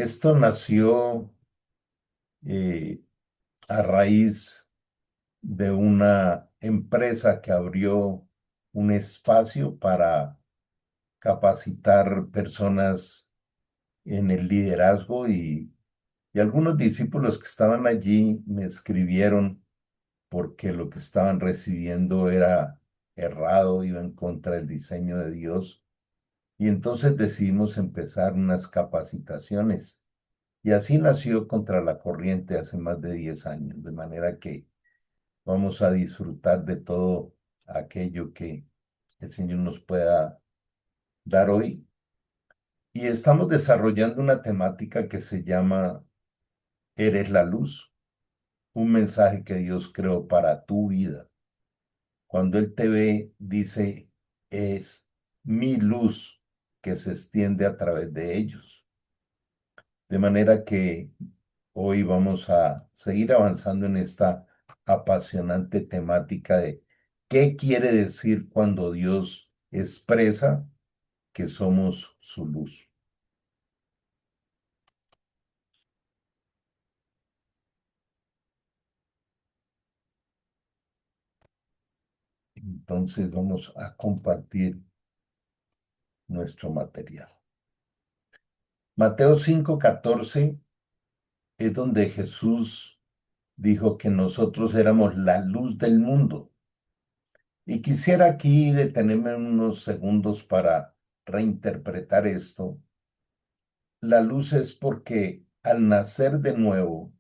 Esto nació eh, a raíz de una empresa que abrió un espacio para capacitar personas en el liderazgo y algunos discípulos que estaban allí me escribieron porque lo que estaban recibiendo era errado, iba en contra del diseño de Dios. Y entonces decidimos empezar unas capacitaciones. Y así nació Contra la Corriente hace más de 10 años, de manera que vamos a disfrutar de todo aquello que el Señor nos pueda dar hoy. Y estamos desarrollando una temática que se llama Eres la luz, un mensaje que Dios creó para tu vida. Cuando Él te ve, dice, es mi luz que se extiende a través de ellos. De manera que hoy vamos a seguir avanzando en esta apasionante temática de qué quiere decir cuando Dios expresa que somos su luz. Entonces vamos a compartir nuestro material. Mateo 5:14 es donde Jesús dijo que nosotros éramos la luz del mundo. Y quisiera aquí detenerme unos segundos para reinterpretar esto. La luz es porque al nacer de nuevo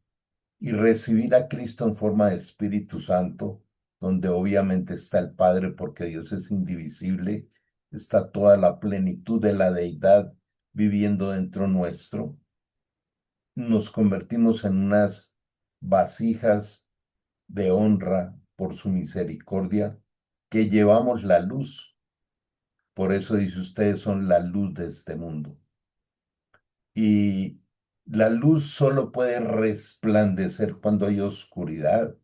y recibir a Cristo en forma de Espíritu Santo, donde obviamente está el Padre porque Dios es indivisible, está toda la plenitud de la deidad viviendo dentro nuestro, nos convertimos en unas vasijas de honra por su misericordia, que llevamos la luz. Por eso dice, ustedes son la luz de este mundo. Y la luz solo puede resplandecer cuando hay oscuridad.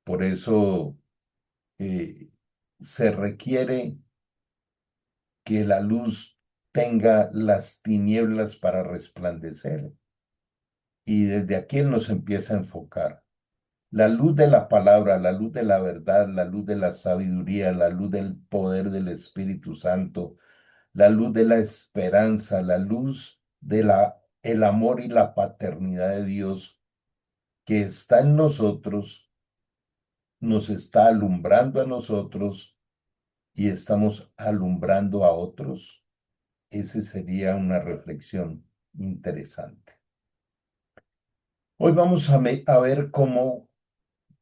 Por eso eh, se requiere que la luz tenga las tinieblas para resplandecer. Y desde aquí Él nos empieza a enfocar. La luz de la palabra, la luz de la verdad, la luz de la sabiduría, la luz del poder del Espíritu Santo, la luz de la esperanza, la luz de el amor y la paternidad de Dios que está en nosotros, nos está alumbrando a nosotros y estamos alumbrando a otros. Esa sería una reflexión interesante. Hoy vamos a ver cómo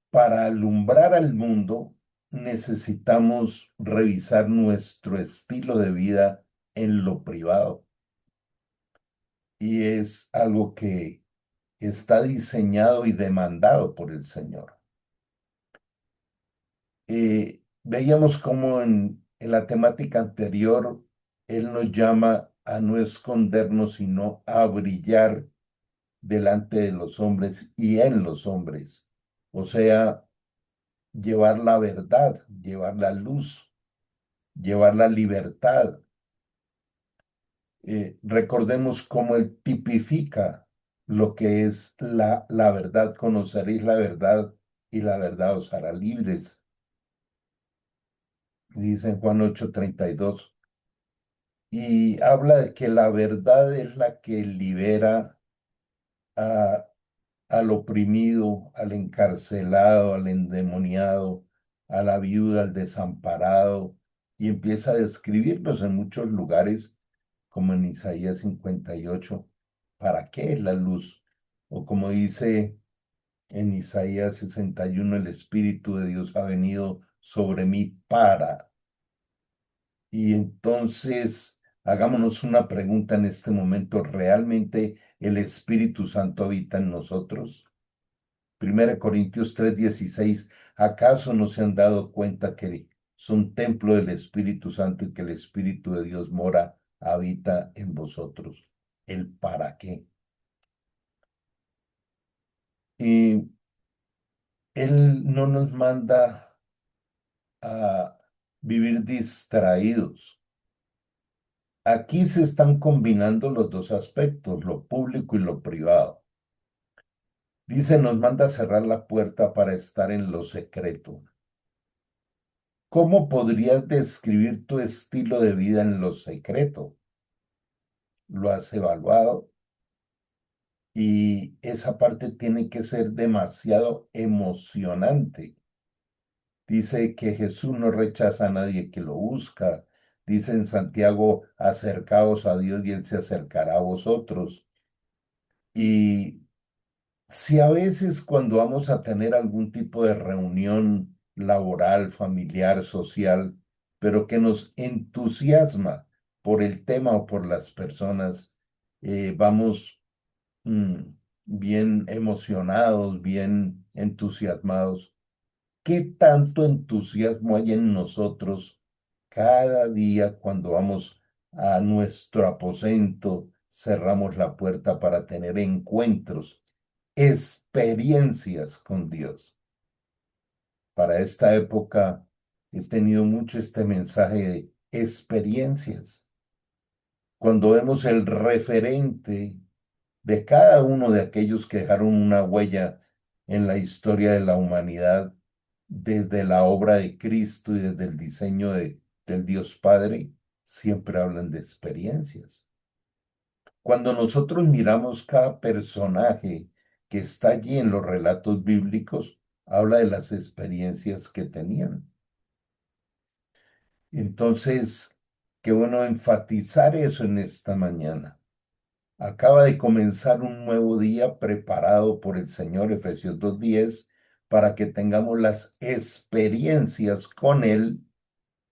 para alumbrar al mundo necesitamos revisar nuestro estilo de vida en lo privado. Y es algo que está diseñado y demandado por el Señor. Veíamos cómo en la temática anterior Él nos llama a no escondernos, sino a brillar delante de los hombres y en los hombres. O sea, llevar la verdad, llevar la luz, llevar la libertad. Recordemos cómo Él tipifica lo que es la verdad. Conoceréis la verdad y la verdad os hará libres. Dice en Juan 8:32. Y habla de que la verdad es la que libera a, al oprimido, al encarcelado, al endemoniado, a la viuda, al desamparado, y empieza a describirlos en muchos lugares, como en Isaías 58. ¿Para qué es la luz? O como dice en Isaías 61, el Espíritu de Dios ha venido sobre mí para. Y entonces, hagámonos una pregunta en este momento. ¿Realmente el Espíritu Santo habita en nosotros? 1 Corintios 3:16. ¿Acaso no se han dado cuenta que son templo del Espíritu Santo y que el Espíritu de Dios mora, habita en vosotros? ¿El para qué? Y Él no nos manda a vivir distraídos. Aquí se están combinando los dos aspectos, lo público y lo privado. Dice, nos manda a cerrar la puerta para estar en lo secreto. ¿Cómo podrías describir tu estilo de vida en lo secreto? ¿Lo has evaluado? Y esa parte tiene que ser demasiado emocionante. Dice que Jesús no rechaza a nadie que lo busca. Dice en Santiago, acercaos a Dios y Él se acercará a vosotros. Y si a veces cuando vamos a tener algún tipo de reunión laboral, familiar, social, pero que nos entusiasma por el tema o por las personas, vamos mm, bien emocionados, bien entusiasmados. ¿Qué tanto entusiasmo hay en nosotros cada día cuando vamos a nuestro aposento, cerramos la puerta para tener encuentros, experiencias con Dios? Para esta época he tenido mucho este mensaje de experiencias. Cuando vemos el referente de cada uno de aquellos que dejaron una huella en la historia de la humanidad, desde la obra de Cristo y desde el diseño del Dios Padre, siempre hablan de experiencias. Cuando nosotros miramos cada personaje que está allí en los relatos bíblicos, habla de las experiencias que tenían. Entonces, qué bueno enfatizar eso en esta mañana. Acaba de comenzar un nuevo día preparado por el Señor, Efesios 2:10, para que tengamos las experiencias con Él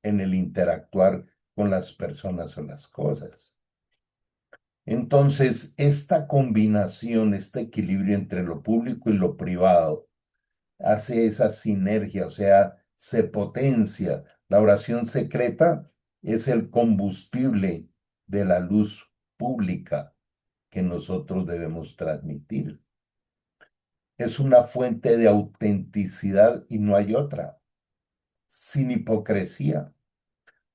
en el interactuar con las personas o las cosas. Entonces, esta combinación, este equilibrio entre lo público y lo privado, hace esa sinergia, o sea, se potencia. La oración secreta es el combustible de la luz pública que nosotros debemos transmitir. Es una fuente de autenticidad y no hay otra, sin hipocresía.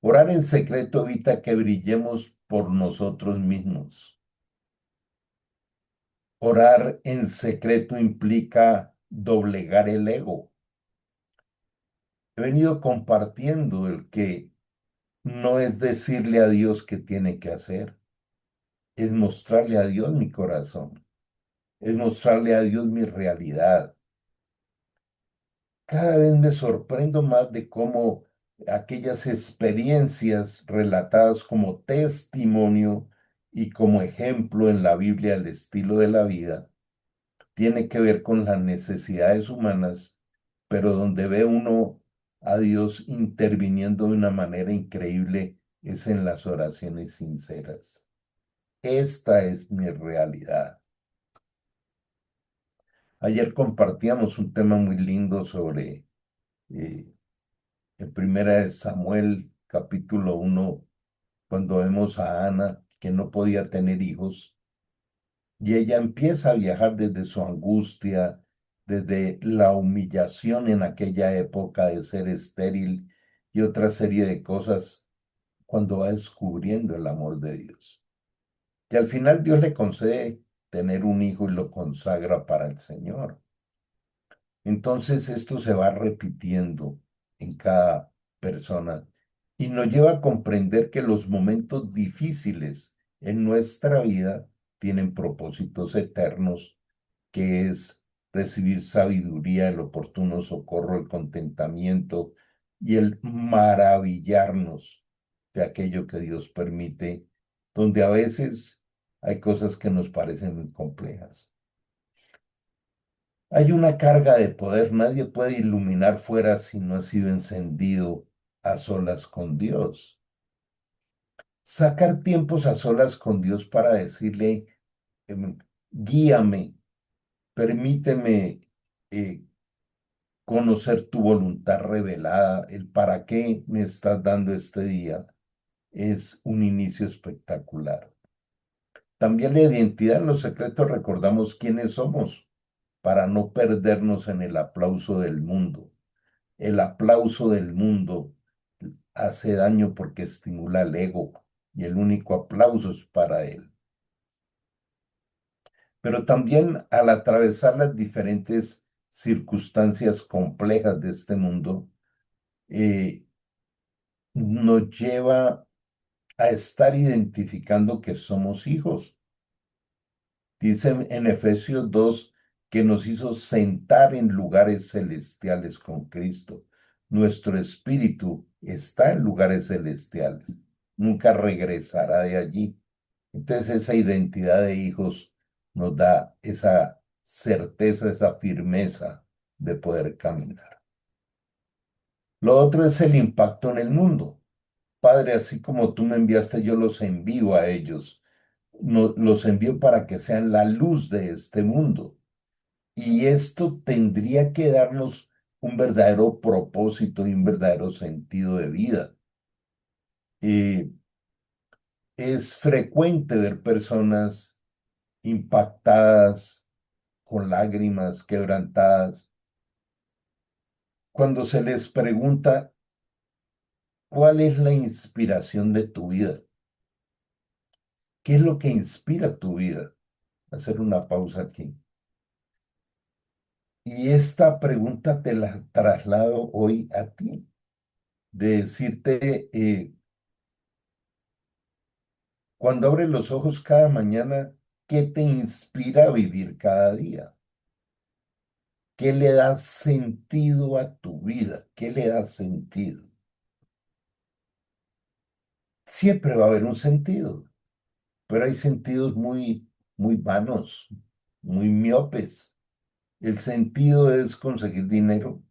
Orar en secreto evita que brillemos por nosotros mismos. Orar en secreto implica doblegar el ego. He venido compartiendo el que no es decirle a Dios qué tiene que hacer, es mostrarle a Dios mi corazón, es mostrarle a Dios mi realidad. Cada vez me sorprendo más de cómo aquellas experiencias relatadas como testimonio y como ejemplo en la Biblia del estilo de la vida tiene que ver con las necesidades humanas, pero donde ve uno a Dios interviniendo de una manera increíble es en las oraciones sinceras. Esta es mi realidad. Ayer compartíamos un tema muy lindo sobre eh, en Primera de Samuel, capítulo 1, cuando vemos a Ana que no podía tener hijos y ella empieza a viajar desde su angustia, desde la humillación en aquella época de ser estéril y otra serie de cosas cuando va descubriendo el amor de Dios. Y al final Dios le concede tener un hijo y lo consagra para el Señor. Entonces esto se va repitiendo en cada persona y nos lleva a comprender que los momentos difíciles en nuestra vida tienen propósitos eternos, que es recibir sabiduría, el oportuno socorro, el contentamiento y el maravillarnos de aquello que Dios permite, donde a veces hay cosas que nos parecen muy complejas. Hay una carga de poder, nadie puede iluminar fuera si no ha sido encendido a solas con Dios. Sacar tiempos a solas con Dios para decirle, em, guíame, permíteme eh, conocer tu voluntad revelada, el para qué me estás dando este día, es un inicio espectacular. También la identidad en los secretos recordamos quiénes somos para no perdernos en el aplauso del mundo. El aplauso del mundo hace daño porque estimula el ego y el único aplauso es para Él. Pero también al atravesar las diferentes circunstancias complejas de este mundo, eh, nos lleva a estar identificando que somos hijos. Dice en Efesios 2 que nos hizo sentar en lugares celestiales con Cristo. Nuestro espíritu está en lugares celestiales. Nunca regresará de allí. Entonces esa identidad de hijos nos da esa certeza, esa firmeza de poder caminar. Lo otro es el impacto en el mundo. Padre, así como tú me enviaste, yo los envío a ellos. Los envío para que sean la luz de este mundo. Y esto tendría que darnos un verdadero propósito y un verdadero sentido de vida. Eh, es frecuente ver personas impactadas, con lágrimas, quebrantadas, cuando se les pregunta cuál es la inspiración de tu vida, qué es lo que inspira tu vida. Hacer una pausa aquí. Y esta pregunta te la traslado hoy a ti, de decirte, cuando abres los ojos cada mañana, ¿qué te inspira a vivir cada día? ¿Qué le da sentido a tu vida? ¿Qué le da sentido? Siempre va a haber un sentido, pero hay sentidos muy vanos, muy miopes. El sentido es conseguir dinero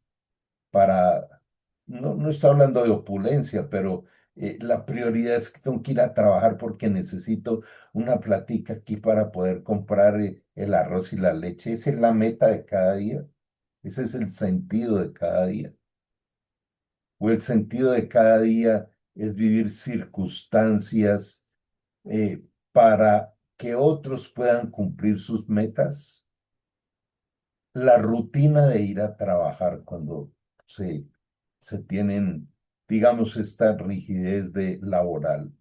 para, no estoy hablando de opulencia, pero la prioridad es que tengo que ir a trabajar porque necesito una platica aquí para poder comprar el arroz y la leche. Esa es la meta de cada día. Ese es el sentido de cada día. O el sentido de cada día es vivir circunstancias para que otros puedan cumplir sus metas. La rutina de ir a trabajar cuando se, se tienen, digamos, esta rigidez de laboral.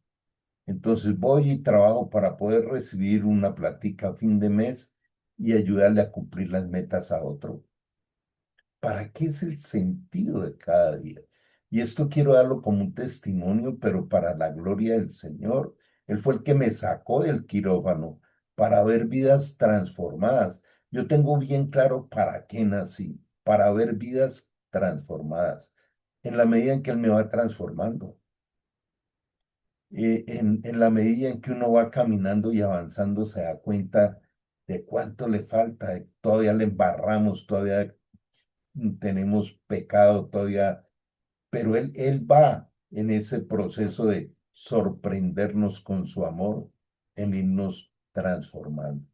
Entonces voy y trabajo para poder recibir una platica a fin de mes y ayudarle a cumplir las metas a otro. ¿Para qué es el sentido de cada día? Y esto quiero darlo como un testimonio, pero para la gloria del Señor. Él fue el que me sacó del quirófano para ver vidas transformadas. Yo tengo bien claro para qué nací, para ver vidas transformadas, en la medida en que Él me va transformando, en la medida en que uno va caminando y avanzando, se da cuenta de cuánto le falta, todavía le embarramos, todavía tenemos pecado todavía, pero él va en ese proceso de sorprendernos con su amor, en irnos transformando.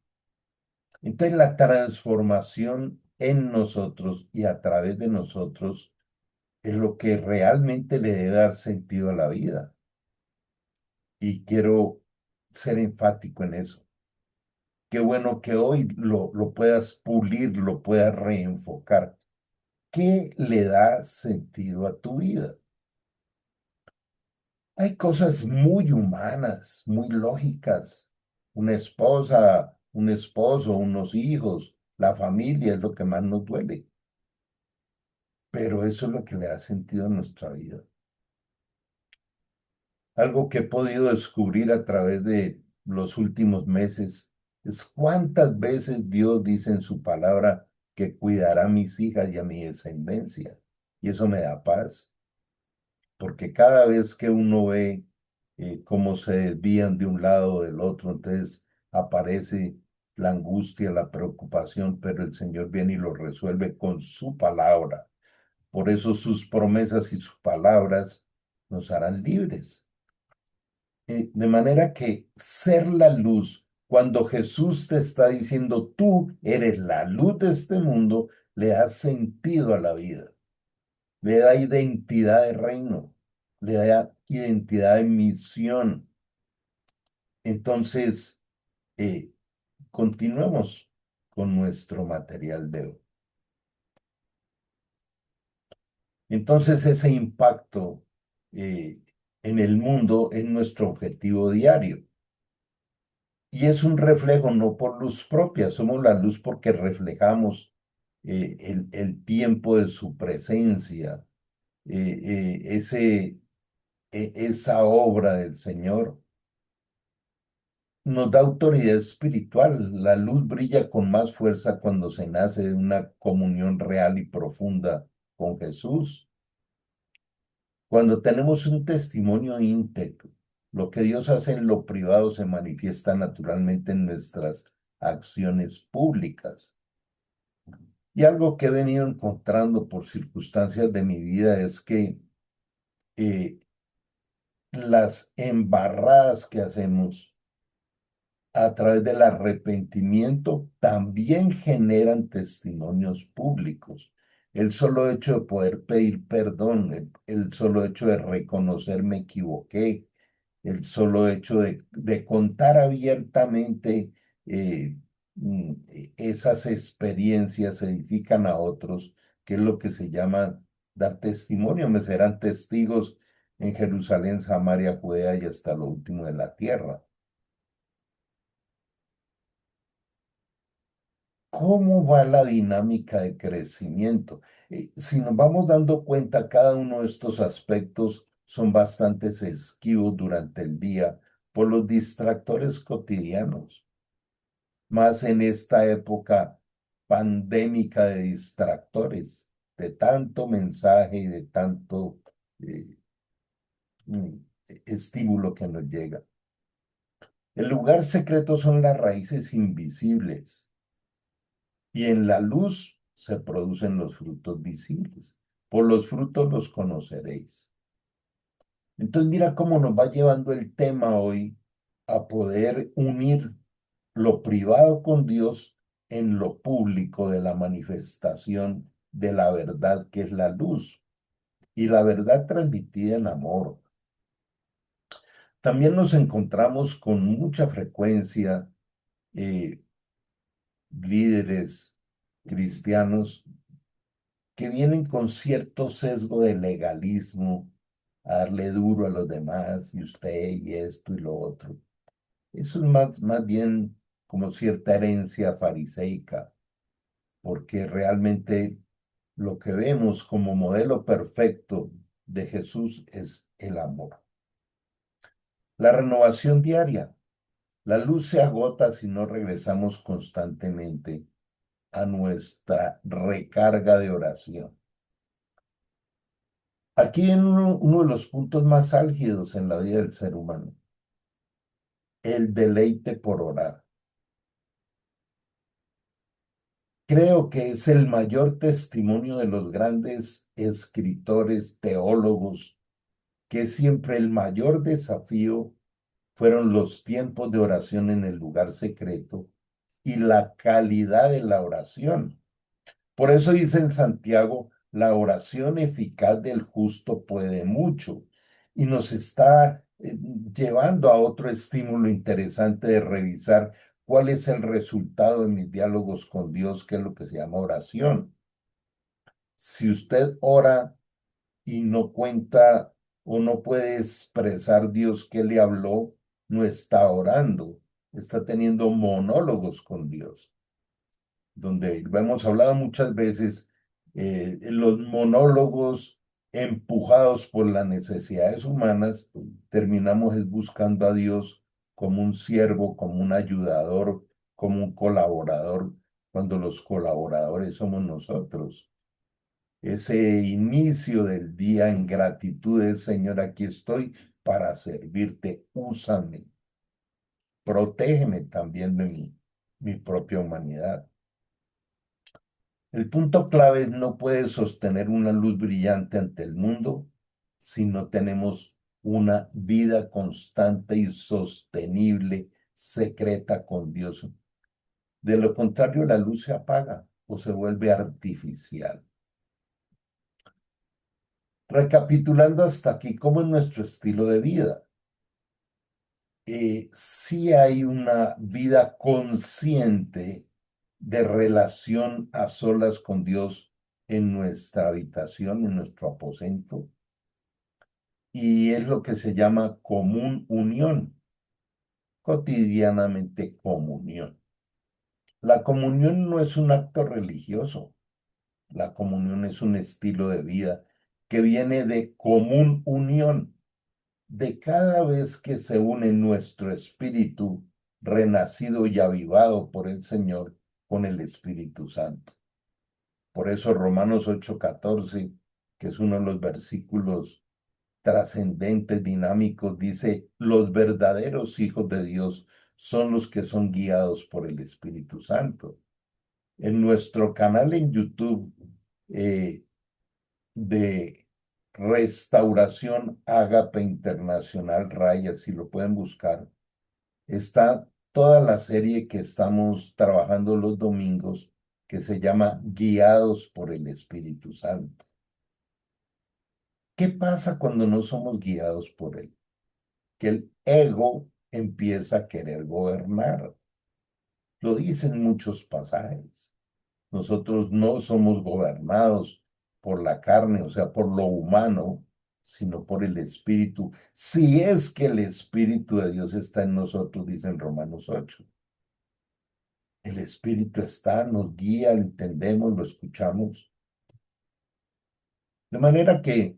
Entonces la transformación en nosotros y a través de nosotros es lo que realmente le debe dar sentido a la vida. Y quiero ser enfático en eso. Qué bueno que hoy lo puedas pulir, lo puedas reenfocar. ¿Qué le da sentido a tu vida? Hay cosas muy humanas, muy lógicas. Una esposa, un esposo, unos hijos, la familia es lo que más nos duele. Pero eso es lo que le da sentido a nuestra vida. Algo que he podido descubrir a través de los últimos meses es cuántas veces Dios dice en su palabra que cuidará a mis hijas y a mi descendencia. Y eso me da paz. Porque cada vez que uno ve cómo se desvían de un lado o del otro, entonces aparece la angustia, la preocupación, pero el Señor viene y lo resuelve con su palabra. Por eso sus promesas y sus palabras nos harán libres. De manera que ser la luz, cuando Jesús te está diciendo, tú eres la luz de este mundo, le da sentido a la vida, le da identidad de reino, le da identidad de misión. Entonces, eh, continuamos con nuestro material de hoy. Entonces, ese impacto, eh, en el mundo es nuestro objetivo diario. Y es un reflejo no por luz propia, somos la luz porque reflejamos el tiempo de su presencia, esa obra del Señor. Nos da autoridad espiritual. La luz brilla con más fuerza cuando se nace de una comunión real y profunda con Jesús. Cuando tenemos un testimonio íntegro, lo que Dios hace en lo privado se manifiesta naturalmente en nuestras acciones públicas. Y algo que he venido encontrando por circunstancias de mi vida es que eh, las embarradas que hacemos a través del arrepentimiento también generan testimonios públicos. El solo hecho de poder pedir perdón, el solo hecho de reconocer me equivoqué, el solo hecho de contar abiertamente eh, esas experiencias edifican a otros, que es lo que se llama dar testimonio. Me serán testigos en Jerusalén, Samaria, Judea y hasta lo último de la tierra. ¿Cómo va la dinámica de crecimiento? Si nos vamos dando cuenta, cada uno de estos aspectos son bastante esquivos durante el día por los distractores cotidianos, más en esta época pandémica de distractores, de tanto mensaje y de tanto eh, mm, estímulo que nos llega. El lugar secreto son las raíces invisibles. Y en la luz se producen los frutos visibles. Por los frutos los conoceréis. Entonces mira cómo nos va llevando el tema hoy a poder unir lo privado con Dios en lo público de la manifestación de la verdad que es la luz y la verdad transmitida en amor. También nos encontramos con mucha frecuencia eh, líderes cristianos que vienen con cierto sesgo de legalismo, a darle duro a los demás, y usted, y esto, y lo otro. Eso es más bien como cierta herencia fariseica, porque realmente lo que vemos como modelo perfecto de Jesús es el amor. La renovación diaria. La luz se agota si no regresamos constantemente a nuestra recarga de oración. Aquí en uno de los puntos más álgidos en la vida del ser humano, el deleite por orar. Creo que es el mayor testimonio de los grandes escritores, teólogos, que siempre el mayor desafío fueron los tiempos de oración en el lugar secreto y la calidad de la oración. Por eso dice en Santiago, la oración eficaz del justo puede mucho y nos está llevando a otro estímulo interesante de revisar cuál es el resultado de mis diálogos con Dios, que es lo que se llama oración. Si usted ora y no cuenta o no puede expresar Dios que le habló, no está orando, está teniendo monólogos con Dios donde lo hemos hablado muchas veces, los monólogos empujados por las necesidades humanas, terminamos es buscando a Dios como un siervo, como un ayudador, como un colaborador, cuando los colaboradores somos nosotros. Ese inicio del día en gratitud es, Señor, aquí estoy para servirte, úsame, protégeme también de mi propia humanidad. El punto clave es no puedes sostener una luz brillante ante el mundo si no tenemos una vida constante y sostenible, secreta con Dios. De lo contrario, la luz se apaga o se vuelve artificial. Recapitulando hasta aquí, ¿cómo es nuestro estilo de vida? Sí hay una vida consciente de relación a solas con Dios en nuestra habitación, en nuestro aposento. y es lo que se llama común unión, cotidianamente comunión. La comunión no es un acto religioso, la comunión es un estilo de vida que viene de común unión, de cada vez que se une nuestro espíritu renacido y avivado por el Señor con el Espíritu Santo. Por eso Romanos 8:14, que es uno de los versículos trascendentes, dinámicos, dice, los verdaderos hijos de Dios son los que son guiados por el Espíritu Santo. En nuestro canal en YouTube eh, de Restauración Ágape Internacional Raya, si lo pueden buscar, está toda la serie que estamos trabajando los domingos, que se llama Guiados por el Espíritu Santo. ¿Qué pasa cuando no somos guiados por él? Que el ego empieza a querer gobernar. Lo dicen muchos pasajes. Nosotros no somos gobernados por la carne, o sea, por lo humano, sino por el Espíritu. Si es que el Espíritu de Dios está en nosotros, dice en Romanos 8. El Espíritu está, nos guía, lo entendemos, lo escuchamos. De manera que,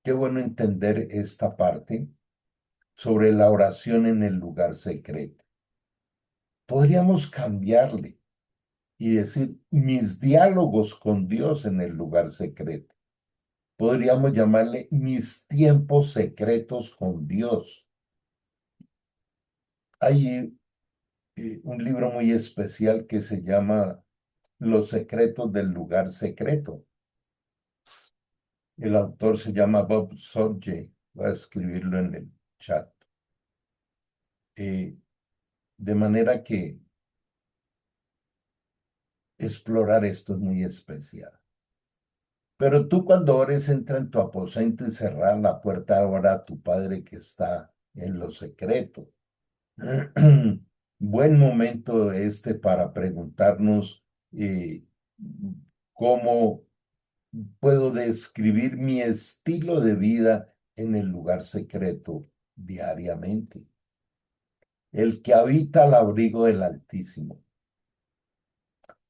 qué bueno entender esta parte sobre la oración en el lugar secreto. Podríamos cambiarle y decir mis diálogos con Dios en el lugar secreto. Podríamos llamarle mis tiempos secretos con Dios. Hay un libro muy especial que se llama Los secretos del lugar secreto. El autor se llama Bob Sorge. Voy a escribirlo en el chat. Eh, de manera que explorar esto es muy especial. Pero tú cuando ores, entra en tu aposento y cerrar la puerta ahora a tu Padre que está en lo secreto. Buen momento este para preguntarnos cómo puedo describir mi estilo de vida en el lugar secreto diariamente. El que habita al abrigo del Altísimo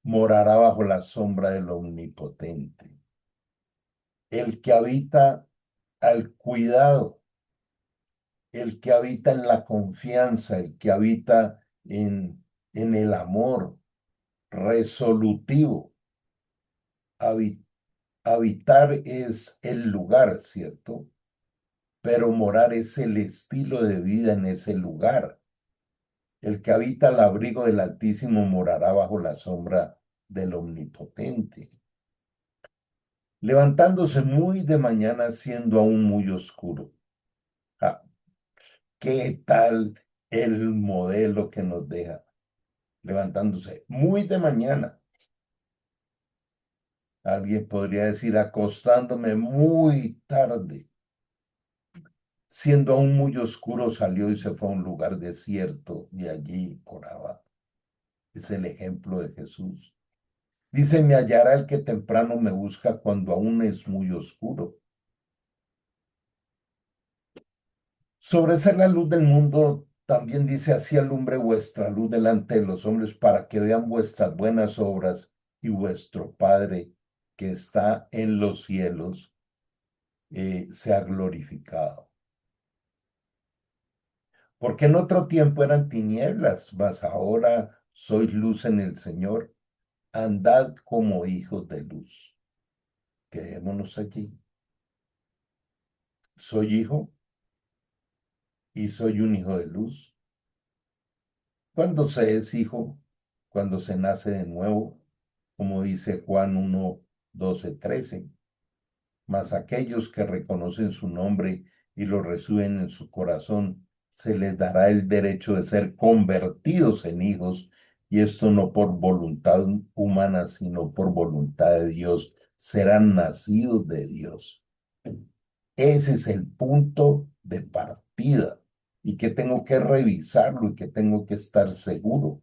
morará bajo la sombra del Omnipotente. El que habita al cuidado, el que habita en la confianza, el que habita en el amor resolutivo. Habitar es el lugar, ¿cierto? Pero morar es el estilo de vida en ese lugar. El que habita al abrigo del Altísimo morará bajo la sombra del Omnipotente. Levantándose muy de mañana, siendo aún muy oscuro. Ah, ¿qué tal el modelo que nos deja? Levantándose muy de mañana. Alguien podría decir acostándome muy tarde. Siendo aún muy oscuro, salió y se fue a un lugar desierto y allí oraba. Es el ejemplo de Jesús. Dice, me hallará el que temprano me busca cuando aún es muy oscuro. Sobre ser la luz del mundo, también dice, así alumbre vuestra luz delante de los hombres para que vean vuestras buenas obras y vuestro Padre que está en los cielos sea glorificado. Porque en otro tiempo eran tinieblas, mas ahora sois luz en el Señor. Andad como hijos de luz. Quedémonos allí. Soy hijo y soy un hijo de luz. Cuando se es hijo, cuando se nace de nuevo, como dice Juan 1:12-13. Mas aquellos que reconocen su nombre y lo reciben en su corazón, se les dará el derecho de ser convertidos en hijos, y esto no por voluntad humana, sino por voluntad de Dios. Serán nacidos de Dios. Ese es el punto de partida y que tengo que revisarlo y que tengo que estar seguro.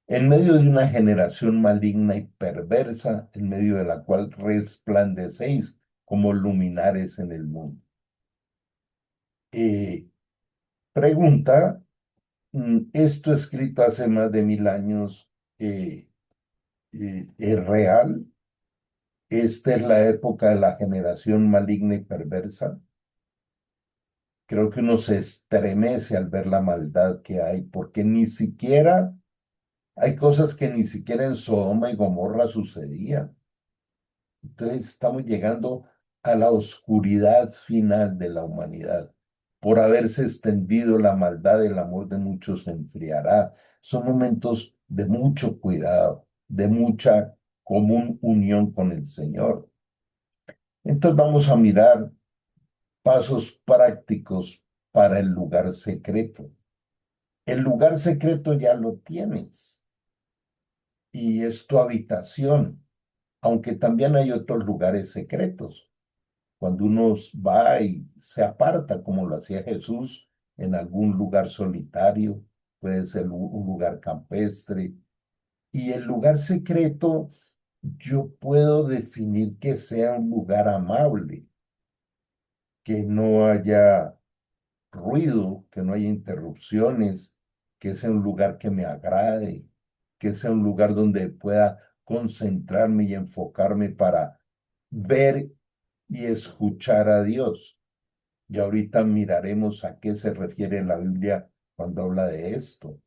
En medio de una generación maligna y perversa, en medio de la cual resplandecéis como luminares en el mundo. Eh, Pregunta, ¿esto escrito hace más de 1000 años es real? ¿Esta es la época de la generación maligna y perversa? Creo que uno se estremece al ver la maldad que hay, porque ni siquiera hay cosas que ni siquiera en Sodoma y Gomorra sucedían. Entonces estamos llegando a la oscuridad final de la humanidad. Por haberse extendido la maldad, el amor de muchos se enfriará. Son momentos de mucho cuidado, de mucha común unión con el Señor. Entonces vamos a mirar pasos prácticos para el lugar secreto. El lugar secreto ya lo tienes y es tu habitación, aunque también hay otros lugares secretos. Cuando uno va y se aparta, como lo hacía Jesús, en algún lugar solitario, puede ser un lugar campestre. Y el lugar secreto, yo puedo definir que sea un lugar amable, que no haya ruido, que no haya interrupciones, que sea un lugar que me agrade, que sea un lugar donde pueda concentrarme y enfocarme para ver y escuchar a Dios. Y ahorita miraremos a qué se refiere la Biblia cuando habla de esto.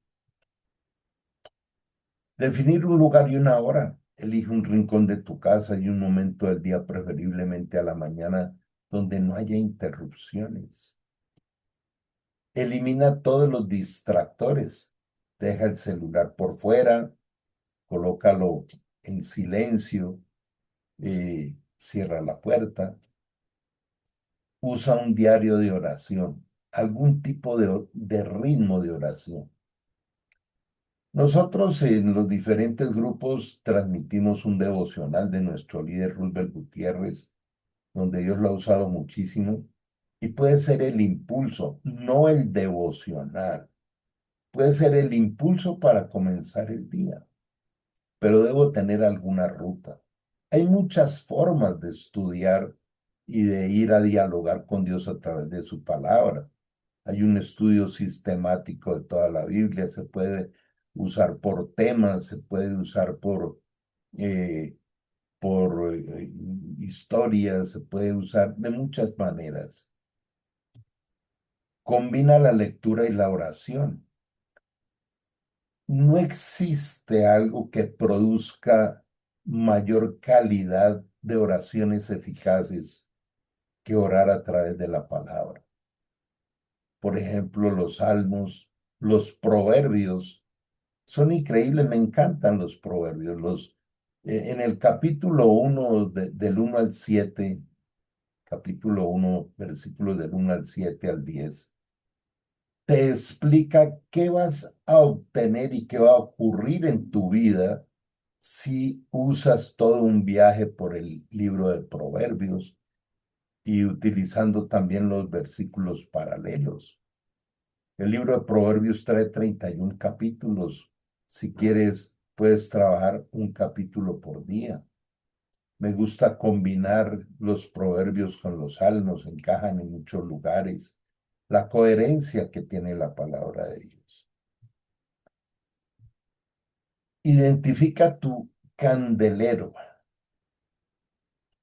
Definir un lugar y una hora. Elige un rincón de tu casa y un momento del día, preferiblemente a la mañana, donde no haya interrupciones. Elimina todos los distractores. Deja el celular por fuera, colócalo en silencio, cierra la puerta. Usa un diario de oración, algún tipo de ritmo de oración. Nosotros en los diferentes grupos transmitimos un devocional de nuestro líder Roosevelt Gutiérrez, donde Dios lo ha usado muchísimo, y puede ser el impulso, no el devocional. Puede ser el impulso para comenzar el día, pero debo tener alguna ruta. Hay muchas formas de estudiar y de ir a dialogar con Dios a través de su palabra. Hay un estudio sistemático de toda la Biblia, se puede usar por temas, se puede usar eh, por historias, se puede usar de muchas maneras. Combina la lectura y la oración. No existe algo que produzca mayor calidad de oraciones eficaces que orar a través de la palabra. Por ejemplo, los salmos, los proverbios, son increíbles, me encantan los proverbios. En el capítulo 1, del 1 al 7, capítulo 1, versículos del 1 al 7 al 10, te explica qué vas a obtener y qué va a ocurrir en tu vida si usas todo un viaje por el libro de Proverbios y utilizando también los versículos paralelos. El libro de Proverbios trae 31 capítulos. Si quieres, puedes trabajar un capítulo por día. Me gusta combinar los proverbios con los salmos, encajan en muchos lugares. La coherencia que tiene la palabra de Dios. Identifica tu candelero.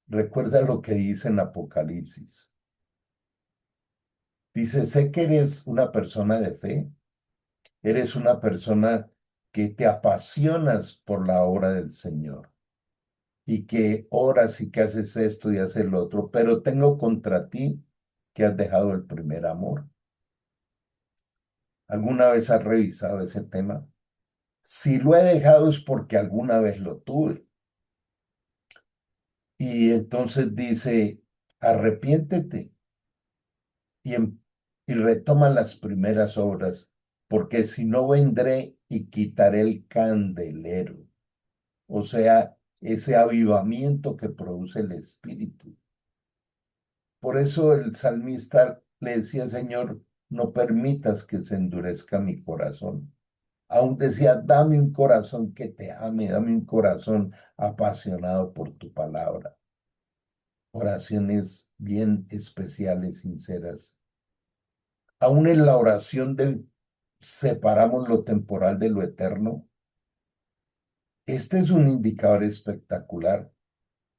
Recuerda lo que dice en Apocalipsis. Dice, sé que eres una persona de fe, eres una persona que te apasionas por la obra del Señor y que oras y que haces esto y haces lo otro, pero tengo contra ti que has dejado el primer amor. ¿Alguna vez has revisado ese tema? Si lo he dejado es porque alguna vez lo tuve. Y entonces dice, arrepiéntete y, y retoma las primeras obras, porque si no vendré y quitaré el candelero, o sea, ese avivamiento que produce el Espíritu. Por eso el salmista le decía, Señor, no permitas que se endurezca mi corazón. Aún decía, dame un corazón que te ame, dame un corazón apasionado por tu palabra. oraciones bien especiales, sinceras. Aún en la oración de separamos lo temporal de lo eterno. Este es un indicador espectacular.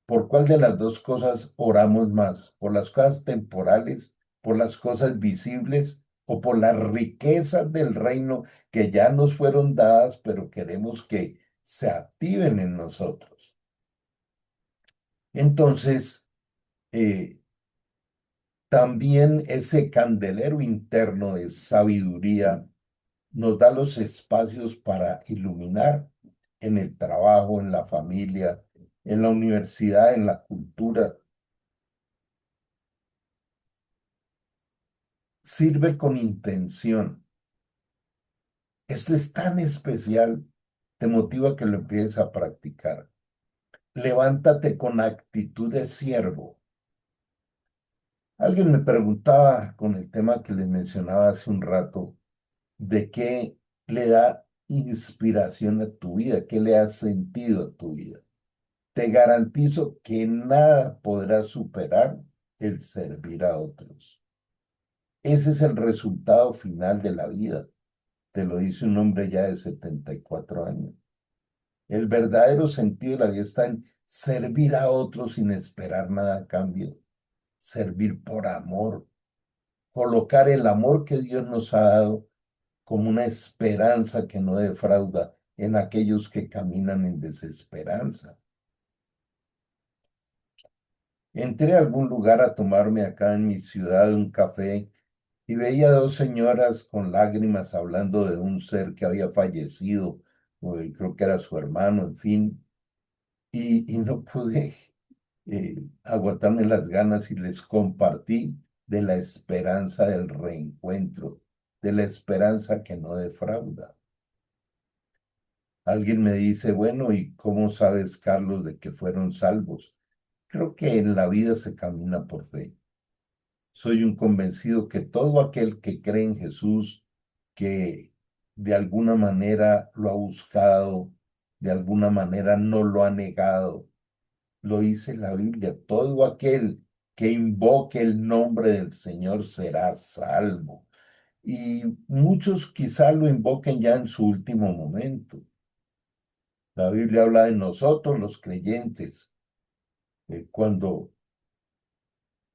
¿Por cuál de las dos cosas oramos más? ¿Por las cosas temporales, por las cosas visibles o por las riquezas del reino que ya nos fueron dadas, pero queremos que se activen en nosotros? Entonces, eh, también ese candelero interno de sabiduría nos da los espacios para iluminar en el trabajo, en la familia, en la universidad, en la cultura. Sirve con intención. Esto es tan especial, te motiva a que lo empieces a practicar. Levántate con actitud de siervo. Alguien me preguntaba con el tema que les mencionaba hace un rato, de qué le da inspiración a tu vida, qué le da sentido a tu vida. Te garantizo que nada podrá superar el servir a otros. Ese es el resultado final de la vida. Te lo dice un hombre ya de 74 años. El verdadero sentido de la vida está en servir a otros sin esperar nada a cambio. Servir por amor. Colocar el amor que Dios nos ha dado como una esperanza que no defrauda en aquellos que caminan en desesperanza. Entré a algún lugar a tomarme acá en mi ciudad un café y veía dos señoras con lágrimas hablando de un ser que había fallecido, o creo que era su hermano, en fin, y no pude aguantarme las ganas y les compartí de la esperanza del reencuentro, de la esperanza que no defrauda. Alguien me dice, bueno, ¿y cómo sabes, Carlos, de que fueron salvos? Creo que en la vida se camina por fe. Soy un convencido que todo aquel que cree en Jesús, que de alguna manera lo ha buscado, de alguna manera no lo ha negado, lo dice la Biblia, todo aquel que invoque el nombre del Señor será salvo. Y muchos quizá lo invoquen ya en su último momento. La Biblia habla de nosotros, los creyentes. Cuando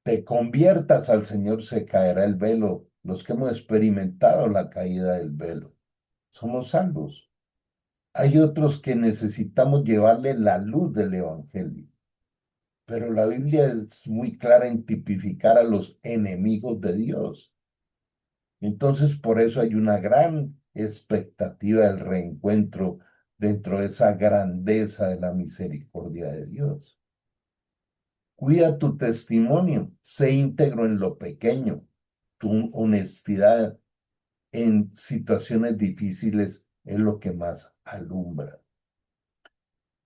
te conviertas al Señor, se caerá el velo. Los que hemos experimentado la caída del velo, somos salvos. Hay otros que necesitamos llevarle la luz del Evangelio, pero la Biblia es muy clara en tipificar a los enemigos de Dios. Entonces, por eso hay una gran expectativa del reencuentro dentro de esa grandeza de la misericordia de Dios. Cuida tu testimonio, sé íntegro en lo pequeño, tu honestidad en situaciones difíciles es lo que más alumbra.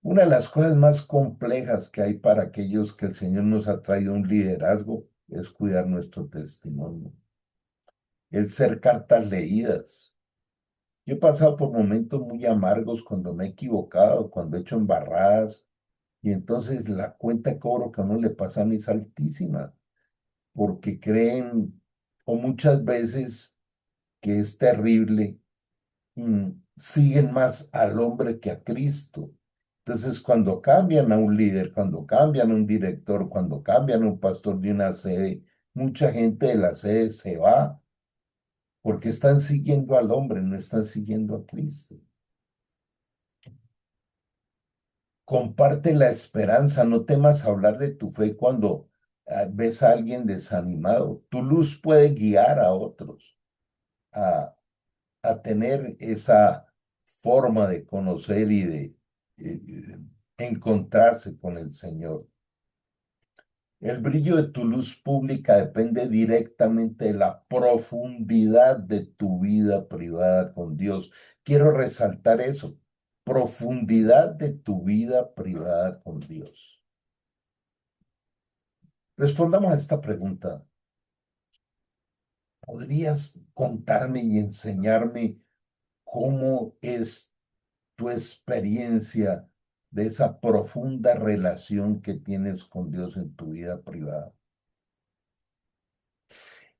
Una de las cosas más complejas que hay para aquellos que el Señor nos ha traído un liderazgo es cuidar nuestro testimonio, el ser cartas leídas. Yo he pasado por momentos muy amargos cuando me he equivocado, cuando he hecho embarradas, y entonces la cuenta de cobro que a uno le pasan es altísima, porque creen, o muchas veces, que es terrible, siguen más al hombre que a Cristo. Entonces, cuando cambian a un líder, cuando cambian a un director, cuando cambian a un pastor de una sede, mucha gente de la sede se va porque están siguiendo al hombre, no están siguiendo a Cristo. Comparte la esperanza, no temas hablar de tu fe cuando ves a alguien desanimado. Tu luz puede guiar a otros a, a tener esa forma de conocer y de encontrarse con el Señor. El brillo de tu luz pública depende directamente de la profundidad de tu vida privada con Dios. Quiero resaltar eso, profundidad de tu vida privada con Dios. Respondamos a esta pregunta. ¿Podrías contarme y enseñarme cómo es tu experiencia de esa profunda relación que tienes con Dios en tu vida privada.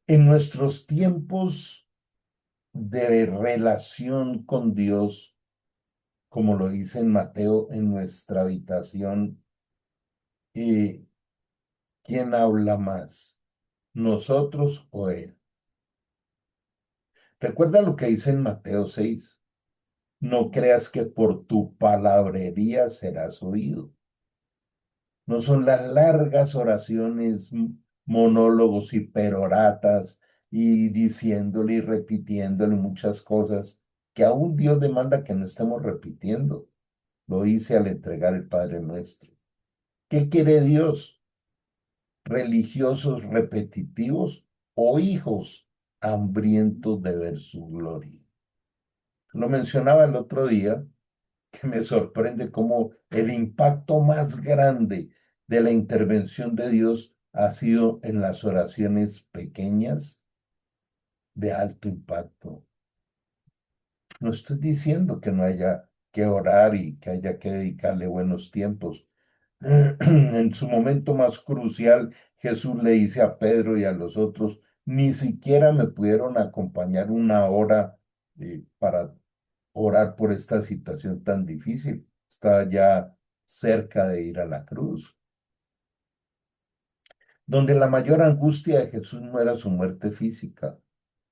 En nuestros tiempos de relación con Dios, como lo dice en Mateo, en nuestra habitación, eh, ¿quién habla más? ¿Nosotros o Él? Recuerda lo que dice en Mateo 6. No creas que por tu palabrería serás oído. No son las largas oraciones, monólogos y peroratas y diciéndole y repitiéndole muchas cosas que aún Dios demanda que no estemos repitiendo. Lo hice al entregar el Padre Nuestro. ¿Qué quiere Dios? ¿Religiosos repetitivos o hijos hambrientos de ver su gloria? Lo mencionaba el otro día, que me sorprende cómo el impacto más grande de la intervención de Dios ha sido en las oraciones pequeñas de alto impacto. No estoy diciendo que no haya que orar y que haya que dedicarle buenos tiempos. En su momento más crucial, Jesús le dice a Pedro y a los otros, ni siquiera me pudieron acompañar una hora para orar por esta situación tan difícil. Estaba ya cerca de ir a la cruz. Donde la mayor angustia de Jesús no era su muerte física,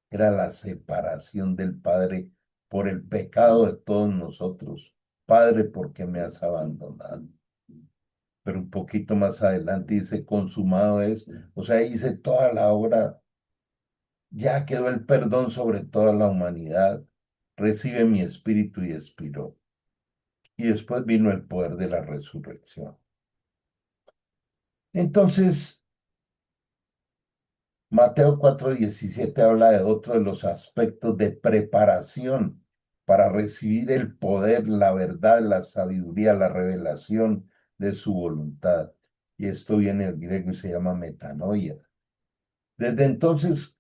era la separación del Padre por el pecado de todos nosotros. Padre, ¿por qué me has abandonado? Pero un poquito más adelante dice, consumado es, o sea, hice toda la obra, ya quedó el perdón sobre toda la humanidad, recibe mi espíritu y expiró. Y después vino el poder de la resurrección. Entonces, Mateo 4:17 habla de otro de los aspectos de preparación para recibir el poder, la verdad, la sabiduría, la revelación de su voluntad. Y esto viene del griego y se llama metanoia. Desde entonces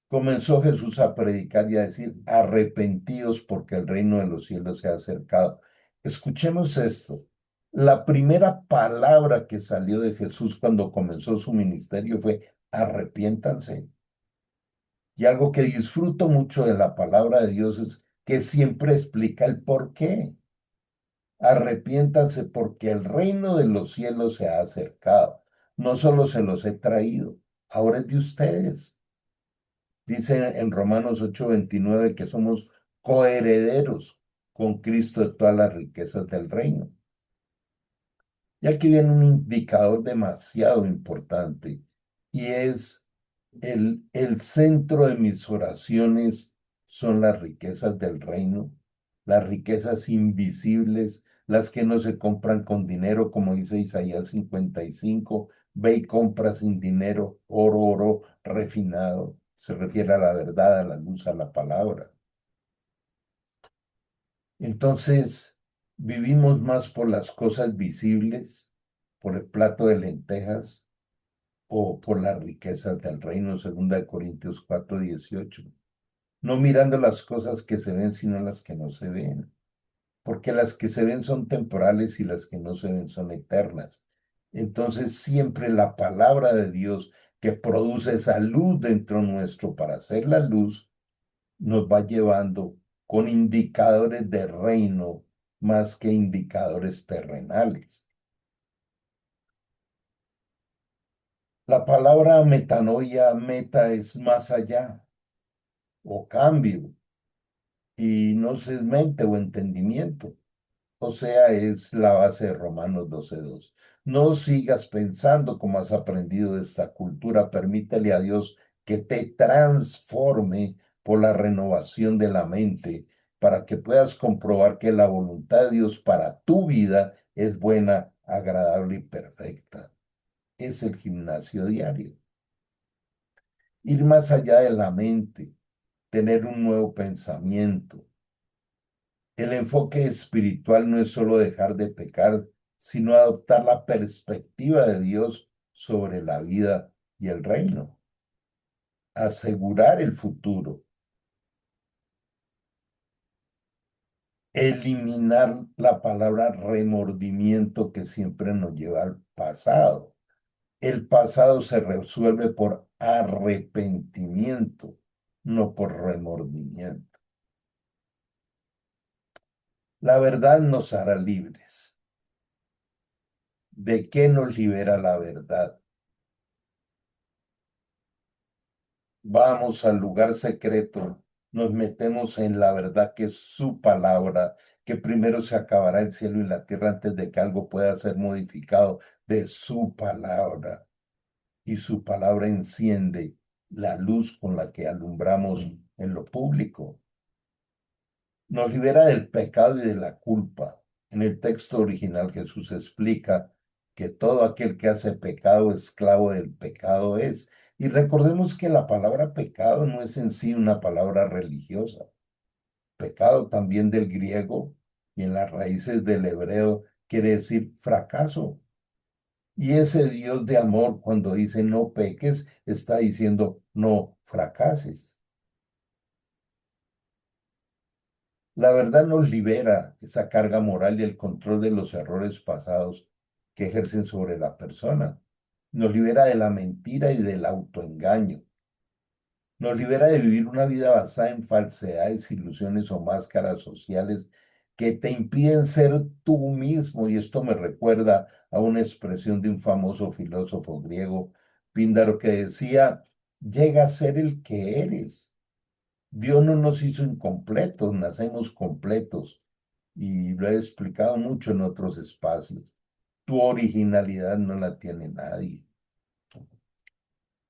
comenzó Jesús a predicar y a decir, arrepentidos porque el reino de los cielos se ha acercado. Escuchemos esto. La primera palabra que salió de Jesús cuando comenzó su ministerio fue, arrepiéntanse. Y algo que disfruto mucho de la palabra de Dios es que siempre explica el por qué. Arrepiéntanse porque el reino de los cielos se ha acercado. No solo se los he traído, ahora es de ustedes. Dice en Romanos 8:29 que somos coherederos con Cristo de todas las riquezas del reino. Y aquí viene un indicador demasiado importante y es el centro de mis oraciones son las riquezas del reino, las riquezas invisibles, las que no se compran con dinero, como dice Isaías 55, ve y compra sin dinero oro refinado. Se refiere a la verdad, a la luz, a la palabra. Entonces, vivimos más por las cosas visibles, por el plato de lentejas o por las riquezas del reino, 2 Corintios 4:18. No mirando las cosas que se ven, sino las que no se ven, porque las que se ven son temporales y las que no se ven son eternas. Entonces, siempre la palabra de Dios que produce esa luz dentro nuestro para hacer la luz, nos va llevando con indicadores de reino más que indicadores terrenales. La palabra metanoia, meta es más allá o cambio y no es mente o entendimiento. O sea, es la base de Romanos 12:2. No sigas pensando como has aprendido de esta cultura. Permítele a Dios que te transforme por la renovación de la mente para que puedas comprobar que la voluntad de Dios para tu vida es buena, agradable y perfecta. Es el gimnasio diario. Ir más allá de la mente, tener un nuevo pensamiento. El enfoque espiritual no es solo dejar de pecar, sino adoptar la perspectiva de Dios sobre la vida y el reino. Asegurar el futuro. eliminar la palabra remordimiento que siempre nos lleva al pasado. El pasado se resuelve por arrepentimiento, no por remordimiento. La verdad nos hará libres. ¿De qué nos libera la verdad? Vamos al lugar secreto, nos metemos en la verdad que es su palabra, que primero se acabará el cielo y la tierra antes de que algo pueda ser modificado de su palabra. Y su palabra enciende la luz con la que alumbramos en lo público. Nos libera del pecado y de la culpa. En el texto original Jesús explica que todo aquel que hace pecado, esclavo del pecado es. Y recordemos que la palabra pecado no es en sí una palabra religiosa. Pecado también del griego y en las raíces del hebreo quiere decir fracaso. Y ese Dios de amor, cuando dice no peques, está diciendo no fracases. La verdad nos libera esa carga moral y el control de los errores pasados que ejercen sobre la persona. Nos libera de la mentira y del autoengaño. Nos libera de vivir una vida basada en falsedades, ilusiones o máscaras sociales que te impiden ser tú mismo. Y esto me recuerda a una expresión de un famoso filósofo griego, Píndaro, que decía, llega a ser el que eres. Dios no nos hizo incompletos, nacemos completos. Y lo he explicado mucho en otros espacios. Tu originalidad no la tiene nadie.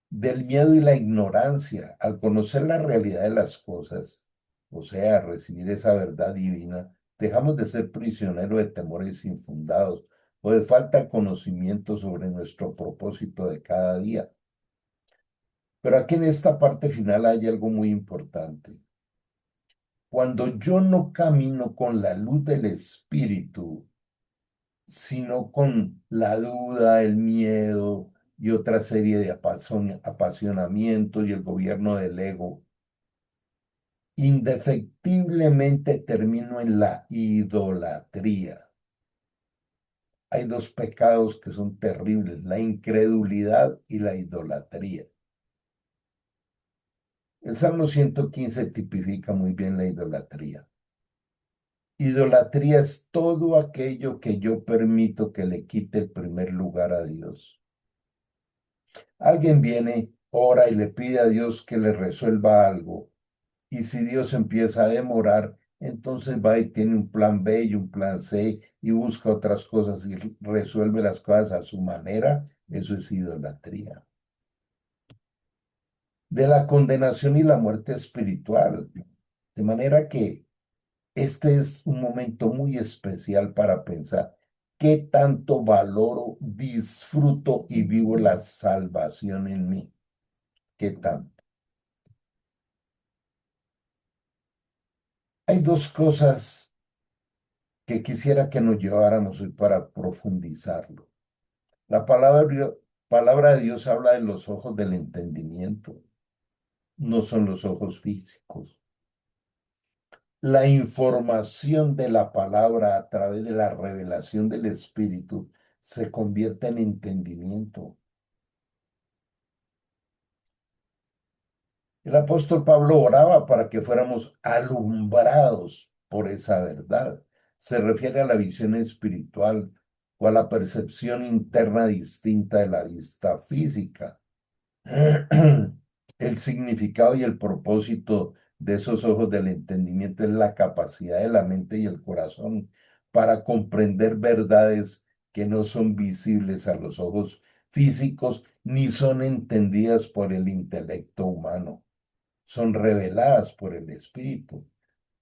Del miedo y la ignorancia, al conocer la realidad de las cosas, o sea, recibir esa verdad divina, dejamos de ser prisioneros de temores infundados o de falta de conocimiento sobre nuestro propósito de cada día. Pero aquí en esta parte final hay algo muy importante. Cuando yo no camino con la luz del Espíritu, sino con la duda, el miedo y otra serie de apasionamientos y el gobierno del ego, indefectiblemente termino en la idolatría. Hay dos pecados que son terribles, la incredulidad y la idolatría. El Salmo 115 tipifica muy bien la idolatría. Idolatría es todo aquello que yo permito que le quite el primer lugar a Dios. Alguien viene, ora y le pide a Dios que le resuelva algo. Y si Dios empieza a demorar, entonces va y tiene un plan B y un plan C y busca otras cosas y resuelve las cosas a su manera. Eso es idolatría. De la condenación y la muerte espiritual. De manera que este es un momento muy especial para pensar qué tanto valoro, disfruto y vivo la salvación en mí. ¿Qué tanto? Hay dos cosas que quisiera que nos lleváramos hoy para profundizarlo. La palabra de Dios habla de los ojos del entendimiento, no son los ojos físicos. La información de la palabra a través de la revelación del Espíritu se convierte en entendimiento. El apóstol Pablo oraba para que fuéramos alumbrados por esa verdad. Se refiere a la visión espiritual o a la percepción interna distinta de la vista física. El significado y el propósito de esos ojos del entendimiento es la capacidad de la mente y el corazón para comprender verdades que no son visibles a los ojos físicos ni son entendidas por el intelecto humano, son reveladas por el Espíritu.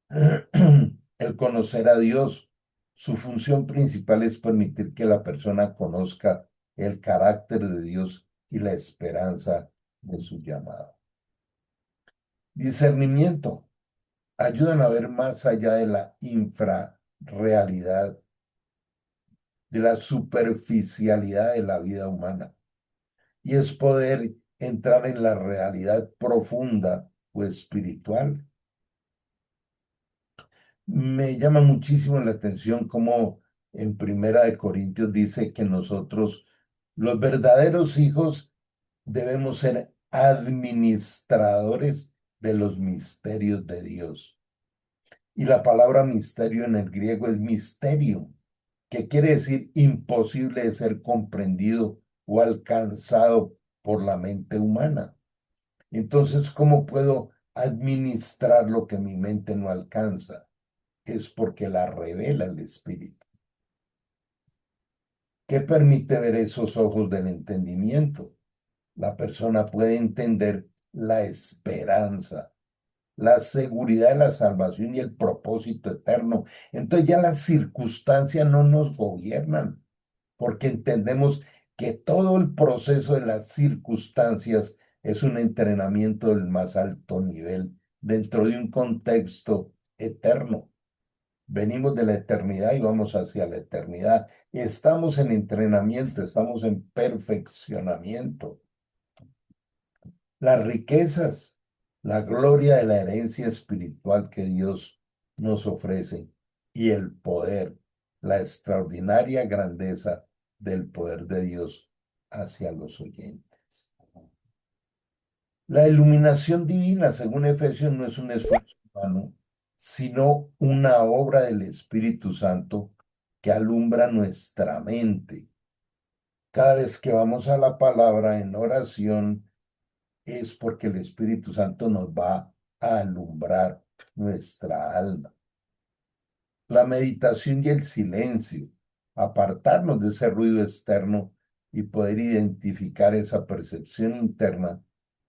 El conocer a Dios, su función principal es permitir que la persona conozca el carácter de Dios y la esperanza de su llamado. Discernimiento. Ayudan a ver más allá de la infrarrealidad, de la superficialidad de la vida humana. Y es poder entrar en la realidad profunda o espiritual. Me llama muchísimo la atención cómo en Primera de Corintios dice que nosotros, los verdaderos hijos, debemos ser administradores de los misterios de Dios. Y la palabra misterio en el griego es misterio, que quiere decir imposible de ser comprendido o alcanzado por la mente humana. Entonces, ¿cómo puedo administrar lo que mi mente no alcanza? Es porque la revela el Espíritu. ¿Qué permite ver esos ojos del entendimiento? La persona puede entender la esperanza, la seguridad de la salvación y el propósito eterno. Entonces ya las circunstancias no nos gobiernan, porque entendemos que todo el proceso de las circunstancias es un entrenamiento del más alto nivel dentro de un contexto eterno. Venimos de la eternidad y vamos hacia la eternidad. Estamos en entrenamiento, estamos en perfeccionamiento. Las riquezas, la gloria de la herencia espiritual que Dios nos ofrece y el poder, la extraordinaria grandeza del poder de Dios hacia los oyentes. La iluminación divina, según Efesios, no es un esfuerzo humano, sino una obra del Espíritu Santo que alumbra nuestra mente. Cada vez que vamos a la palabra en oración, es porque el Espíritu Santo nos va a alumbrar nuestra alma. La meditación y el silencio, apartarnos de ese ruido externo y poder identificar esa percepción interna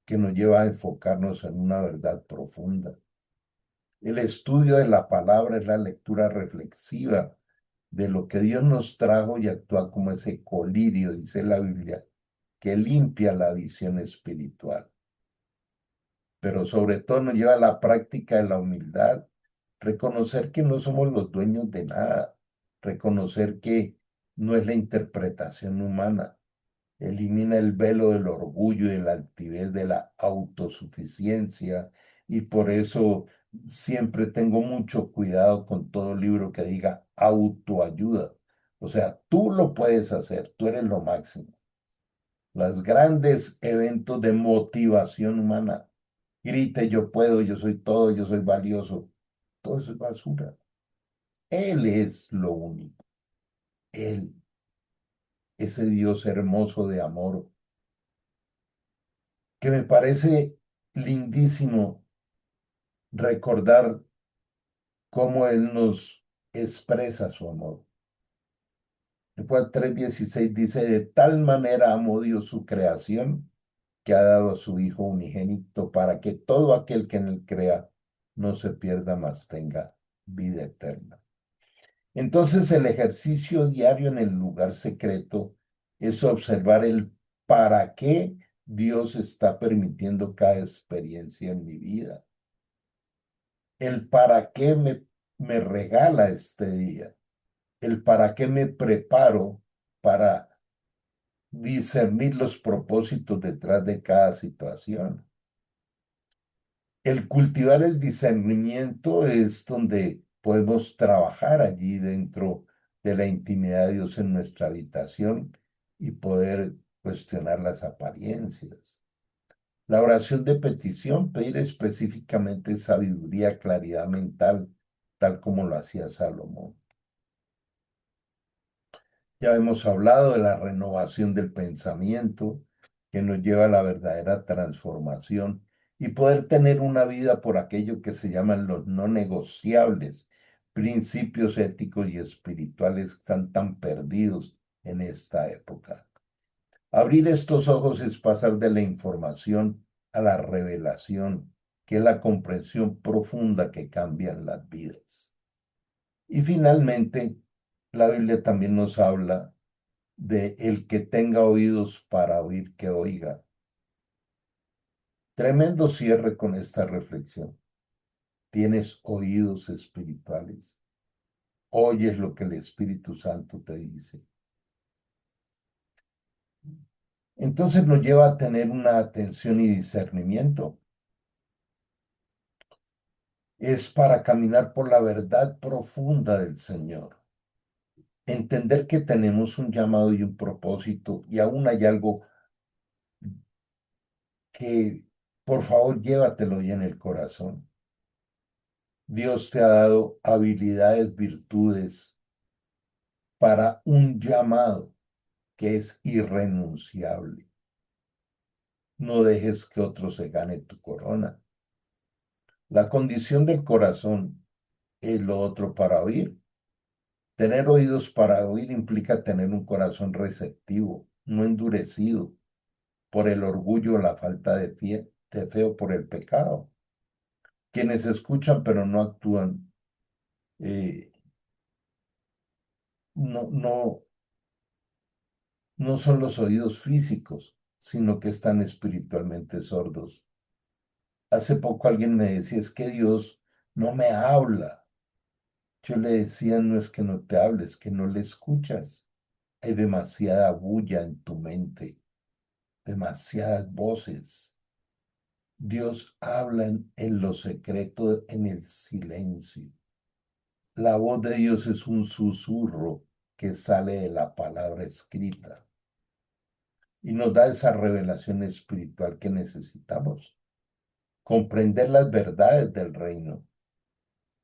que nos lleva a enfocarnos en una verdad profunda. El estudio de la palabra es la lectura reflexiva de lo que Dios nos trajo y actúa como ese colirio, dice la Biblia, que limpia la visión espiritual. Pero sobre todo nos lleva a la práctica de la humildad, reconocer que no somos los dueños de nada, reconocer que no es la interpretación humana, elimina el velo del orgullo y de la altivez de la autosuficiencia y por eso siempre tengo mucho cuidado con todo libro que diga autoayuda. O sea, tú lo puedes hacer, tú eres lo máximo. Los grandes eventos de motivación humana. Grite, yo puedo, yo soy todo, yo soy valioso. Todo eso es basura. Él es lo único. Él, ese Dios hermoso de amor, que me parece lindísimo recordar cómo Él nos expresa su amor. En Juan 3:16 dice, de tal manera amó Dios su creación que ha dado a su Hijo unigénito para que todo aquel que en él crea no se pierda, mas tenga vida eterna. Entonces el ejercicio diario en el lugar secreto es observar el para qué Dios está permitiendo cada experiencia en mi vida, el para qué me regala este día, el para qué me preparo para discernir los propósitos detrás de cada situación. El cultivar el discernimiento es donde podemos trabajar allí dentro de la intimidad de Dios en nuestra habitación y poder cuestionar las apariencias. La oración de petición, pedir específicamente sabiduría, claridad mental, tal como lo hacía Salomón. Ya hemos hablado de la renovación del pensamiento que nos lleva a la verdadera transformación y poder tener una vida por aquello que se llaman los no negociables, principios éticos y espirituales que están tan perdidos en esta época. Abrir estos ojos es pasar de la información a la revelación, que es la comprensión profunda que cambia las vidas. Y finalmente, la Biblia también nos habla de el que tenga oídos para oír, que oiga. Tremendo cierre con esta reflexión. ¿Tienes oídos espirituales? ¿Oyes lo que el Espíritu Santo te dice? Entonces nos lleva a tener una atención y discernimiento. es para caminar por la verdad profunda del Señor. Entender que tenemos un llamado y un propósito y aún hay algo que, por favor, llévatelo hoy en el corazón. Dios te ha dado habilidades, virtudes para un llamado que es irrenunciable. No dejes que otro se gane tu corona. La condición del corazón es lo otro para oír. Tener oídos para oír implica tener un corazón receptivo, no endurecido por el orgullo o la falta de fe o por el pecado. Quienes escuchan pero no actúan, eh, no, no son los oídos físicos, sino que están espiritualmente sordos. Hace poco alguien me decía, es que Dios no me habla. Yo le decía, no es que no te hables, que no le escuchas. Hay demasiada bulla en tu mente, demasiadas voces. Dios habla en lo secreto, en el silencio. La voz de Dios es un susurro que sale de la palabra escrita y nos da esa revelación espiritual que necesitamos. Comprender las verdades del reino,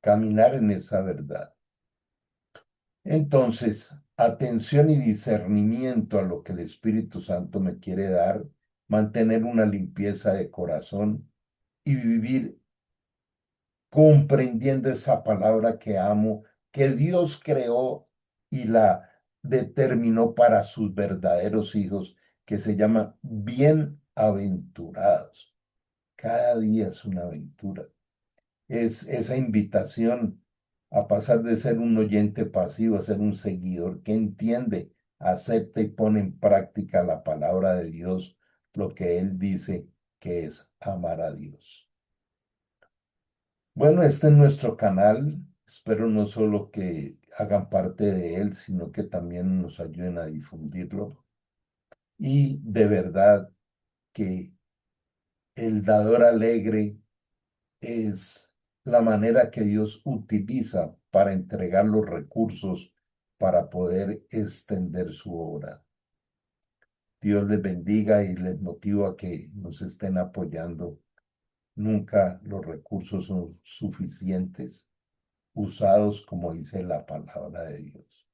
caminar en esa verdad. Entonces, atención y discernimiento a lo que el Espíritu Santo me quiere dar, mantener una limpieza de corazón y vivir comprendiendo esa palabra que amo, que Dios creó y la determinó para sus verdaderos hijos, que se llama bienaventurados. Cada día es una aventura. Es esa invitación a pasar de ser un oyente pasivo a ser un seguidor que entiende, acepta y pone en práctica la palabra de Dios, lo que Él dice que es amar a Dios. Bueno, este es nuestro canal. Espero no solo que hagan parte de él, sino que también nos ayuden a difundirlo. Y de verdad que el dador alegre es la manera que Dios utiliza para entregar los recursos para poder extender su obra. Dios les bendiga y les motiva a que nos estén apoyando. Nunca los recursos son suficientes usados como dice la palabra de Dios.